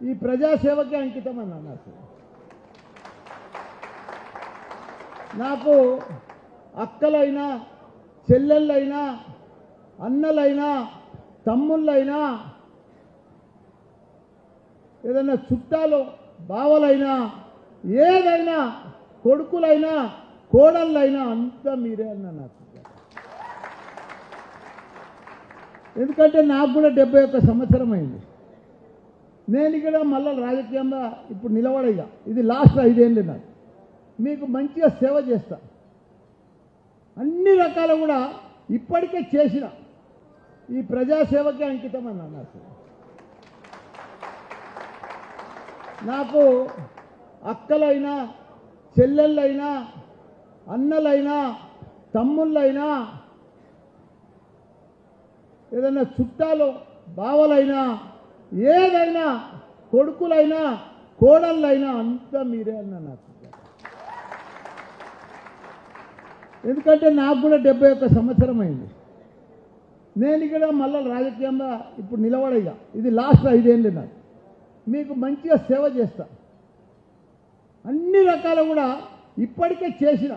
ఈ ప్రజాసేవకే అంకితం అన్నా. నాకు అక్కలైనా చెల్లెళ్ళైనా అన్నలైనా తమ్ముళ్ళైనా ఏదైనా చుట్టాలు బావలైనా ఏదైనా కొడుకులైనా కోడళ్ళైనా అంతా మీరే అన్నా నాకు. ఎందుకంటే నాకు కూడా 71 సంవత్సరం అయింది. నేను ఇక్కడ మళ్ళీ రాజకీయంగా ఇప్పుడు నిలబడగా ఇది లాస్ట్ 5 ఏళ్ళు నాకు. మీకు మంచిగా సేవ చేస్తా, అన్ని రకాల కూడా ఇప్పటికే చేసిన ఈ ప్రజాసేవకే అంకితం అన్నా నాకు. నాకు అక్కలైనా చెల్లెళ్ళైనా అన్నలైనా తమ్ముళ్ళైనా ఏదైనా చుట్టాలు బావలైనా ఏదైనా కొడుకులైనా కోడళ్ళైనా అంతా మీరే అన్నా నాకు. ఎందుకంటే నాకు కూడా 71 సంవత్సరం అయింది. నేను ఇక్కడ మళ్ళీ రాజకీయంగా ఇప్పుడు నిలబడగా ఇది లాస్ట్ 5 ఏళ్ళు నాకు. మీకు మంచిగా సేవ చేస్తా, అన్ని రకాల కూడా ఇప్పటికే చేసిన